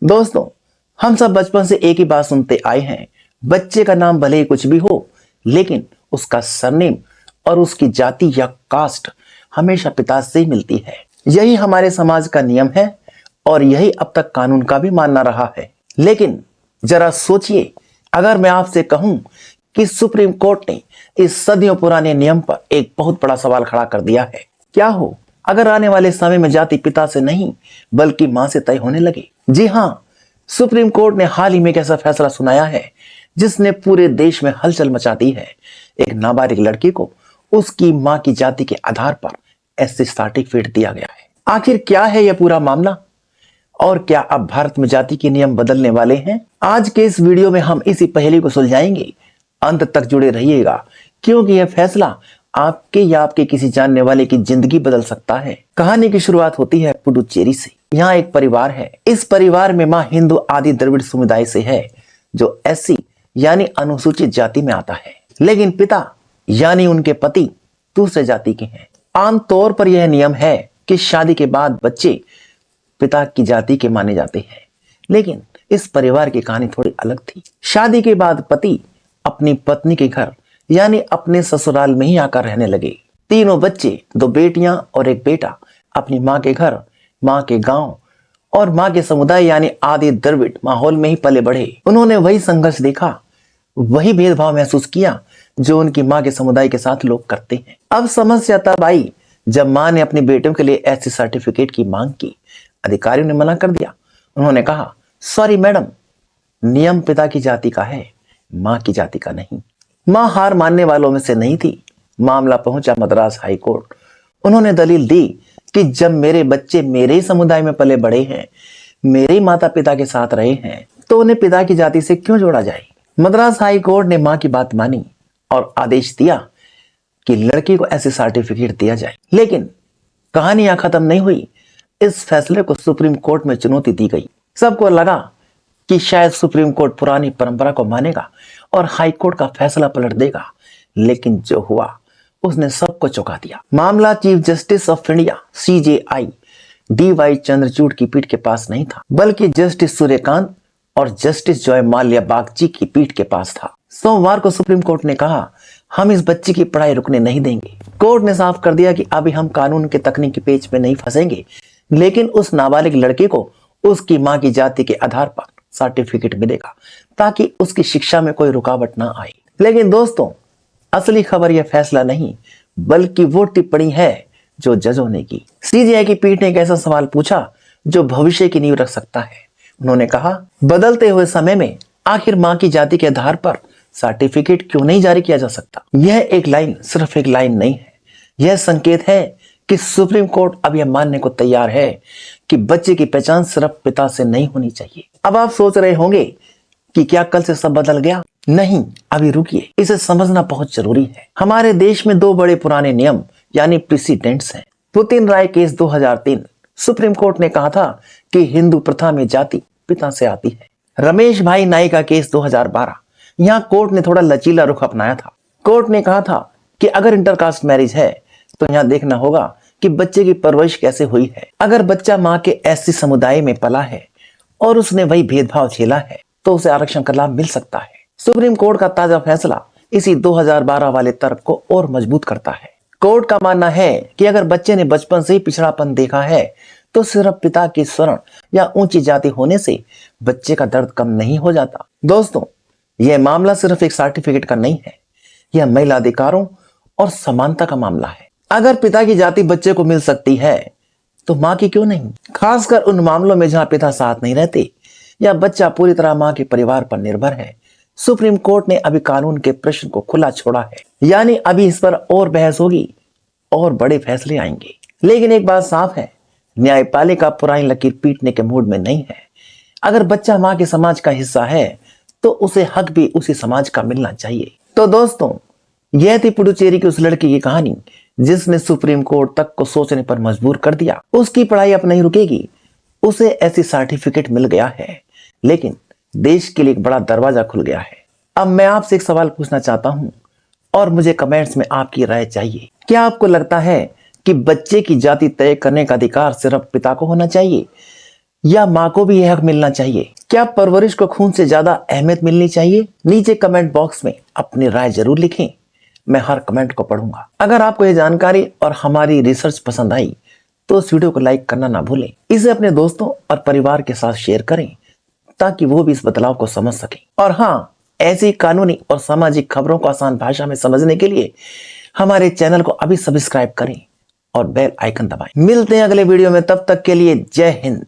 दोस्तों, हम सब बचपन से एक ही बात सुनते आए हैं, बच्चे का नाम भले ही कुछ भी हो, लेकिन उसका सरनेम और उसकी जाति या कास्ट हमेशा पिता से ही मिलती है। यही हमारे समाज का नियम है और यही अब तक कानून का भी मानना रहा है। लेकिन जरा सोचिए, अगर मैं आपसे कहूं कि सुप्रीम कोर्ट ने इस सदियों पुराने नियम पर एक बहुत बड़ा सवाल खड़ा कर दिया है। क्या हो अगर आने वाले समय में जाति पिता से नहीं बल्कि मां से तय होने लगे? जी हाँ, सुप्रीम कोर्ट ने हाल ही में एक ऐसा फैसला सुनाया है जिसने पूरे देश में हलचल मचा दी है। एक नाबालिग लड़की को उसकी मां की जाति के आधार पर एससी सर्टिफिकेट दिया गया है। आखिर क्या है यह पूरा मामला और क्या अब भारत में जाति के नियम बदलने वाले हैं? आज के इस वीडियो में हम इसी पहेली को सुलझाएंगे। अंत तक जुड़े रहिएगा क्योंकि यह फैसला आपके या आपके किसी जानने वाले की जिंदगी बदल सकता है। कहानी की शुरुआत होती है पुडुचेरी से। यहाँ एक परिवार है। इस परिवार में माँ हिंदू आदि द्रविड़ समुदाय से है जो एससी यानी अनुसूचित जाति में आता है, लेकिन पिता यानी उनके पति दूसरे जाति के हैं। आमतौर पर यह नियम है कि शादी के बाद बच्चे पिता की जाति के माने जाते हैं, लेकिन इस परिवार की कहानी थोड़ी अलग थी। शादी के बाद पति अपनी पत्नी के घर यानी अपने ससुराल में ही आकर रहने लगे। तीनों बच्चे, 2 बेटियां और 1 बेटा, अपनी माँ के घर, माँ के गांव और माँ के समुदाय यानी आदि द्रविड़ माहौल में ही पले बढ़े। उन्होंने वही संघर्ष देखा, वही भेदभाव महसूस किया जो उनकी माँ के समुदाय के साथ लोग करते हैं। अब समस्या तब आई जब माँ ने अपने बेटों के लिए एससी सर्टिफिकेट की मांग की। अधिकारियों ने मना कर दिया। उन्होंने कहा, सॉरी मैडम, नियम पिता की जाति का है, माँ की जाति का नहीं। मां हार मानने वालों में से नहीं थी। मामला पहुंचा मद्रास हाई कोर्ट। उन्होंने दलील दी कि जब मेरे बच्चे मेरे ही समुदाय में पले बड़े हैं, मेरे ही माता पिता के साथ रहे हैं, तो उन्हें पिता की जाति से क्यों जोड़ा जाए? मद्रास हाई कोर्ट ने मां की बात मानी और आदेश दिया कि लड़की को ऐसे सर्टिफिकेट दिया जाए। लेकिन कहानी यहां खत्म नहीं हुई। इस फैसले को सुप्रीम कोर्ट में चुनौती दी गई। सबको लगा कि शायद सुप्रीम कोर्ट पुरानी परंपरा को मानेगा और हाई कोर्ट का फैसला पलट देगा, लेकिन जो हुआ उसने सबको चौंका दिया। मामला chief justice of India CJI DY Chandrachud की पीठ के पास नहीं था, बल्कि जस्टिस सूर्यकांत और जस्टिस जॉय माल्या बागची की पीठ के पास था। सोमवार को सुप्रीम कोर्ट ने कहा, हम इस बच्ची की पढ़ाई रुकने नहीं देंगे। कोर्ट ने साफ कर दिया कि अभी हम कानून के तकनीकी पेच में नहीं फंसेंगे, लेकिन उस नाबालिग लड़के को उसकी मां की जाति के आधार पर सर्टिफिकेट मिलेगा ताकि उसकी शिक्षा में कोई रुकावट ना आए। लेकिन दोस्तों, असली खबर यह फैसला नहीं बल्कि वो टिप्पणी है जो जजों ने की। CJI की पीठ ने एक ऐसा सवाल पूछा जो भविष्य की नींव रख सकता है। उन्होंने कहा, बदलते हुए समय में आखिर मां की जाति के आधार पर सर्टिफिकेट क्यों नहीं जारी किया जा सकता? यह एक लाइन सिर्फ एक लाइन नहीं है, यह संकेत है कि सुप्रीम कोर्ट अब यह मानने को तैयार है कि बच्चे की पहचान सिर्फ पिता से नहीं होनी चाहिए। अब आप सोच रहे होंगे कि क्या कल से सब बदल गया? नहीं, अभी रुकिए, इसे समझना बहुत जरूरी है। हमारे देश में 2 बड़े पुराने नियम यानी प्रेसिडेंट्स हैं। पुतिन राय केस 2003। सुप्रीम कोर्ट ने कहा था कि हिंदू प्रथा में जाति पिता से आती है। रमेश भाई नाई का केस 2012। यहाँ कोर्ट ने थोड़ा लचीला रुख अपनाया था। कोर्ट ने कहा था कि अगर इंटरकास्ट मैरिज है तो यहाँ देखना होगा कि बच्चे की परवरिश कैसे हुई है। अगर बच्चा माँ के एससी समुदाय में पला है और उसने वही भेदभाव झेला है तो उसे आरक्षण का लाभ मिल सकता है। सुप्रीम कोर्ट का ताजा फैसला इसी 2012 वाले तर्क को और मजबूत करता है। कोर्ट का मानना है कि अगर बच्चे ने बचपन से ही पिछड़ापन देखा है तो सिर्फ पिता की स्वर्ण या ऊंची जाति होने से बच्चे का दर्द कम नहीं हो जाता। दोस्तों, यह मामला सिर्फ एक सर्टिफिकेट का नहीं है, यह महिला अधिकारों और समानता का मामला है। अगर पिता की जाति बच्चे को मिल सकती है तो मां की क्यों नहीं? खासकर उन मामलों में जहां पिता साथ नहीं रहते या बच्चा पूरी तरह मां के परिवार पर निर्भर है। सुप्रीम कोर्ट ने अभी कानून के प्रश्न को खुला छोड़ा है, यानी अभी इस पर और बहस होगी और बड़े फैसले आएंगे। लेकिन एक बात साफ है, न्यायपालिका पुरानी लकीर पीटने के मूड में नहीं है। अगर बच्चा मां के समाज का हिस्सा है तो उसे हक भी उसी समाज का मिलना चाहिए। तो दोस्तों, यह थी पुडुचेरी की उस लड़की की कहानी जिसने सुप्रीम कोर्ट तक को सोचने पर मजबूर कर दिया। उसकी पढ़ाई अब नहीं रुकेगी, उसे ऐसी सर्टिफिकेट मिल गया है, लेकिन देश के लिए एक बड़ा दरवाजा खुल गया है। अब मैं आपसे एक सवाल पूछना चाहता हूं और मुझे कमेंट्स में आपकी राय चाहिए। क्या आपको लगता है कि बच्चे की जाति तय करने का अधिकार सिर्फ पिता को होना चाहिए या माँ को भी यह हक मिलना चाहिए? क्या परवरिश को खून से ज्यादा अहमियत मिलनी चाहिए? नीचे कमेंट बॉक्स में अपनी राय जरूर लिखें, मैं हर कमेंट को पढ़ूंगा। अगर आपको यह जानकारी और हमारी रिसर्च पसंद आई तो इस वीडियो को लाइक करना ना भूलें। इसे अपने दोस्तों और परिवार के साथ शेयर करें ताकि वो भी इस बदलाव को समझ सकें। और हाँ, ऐसी कानूनी और सामाजिक खबरों को आसान भाषा में समझने के लिए हमारे चैनल को अभी सब्सक्राइब करें और बेल आइकन दबाएं। मिलते हैं अगले वीडियो में, तब तक के लिए जय हिंद।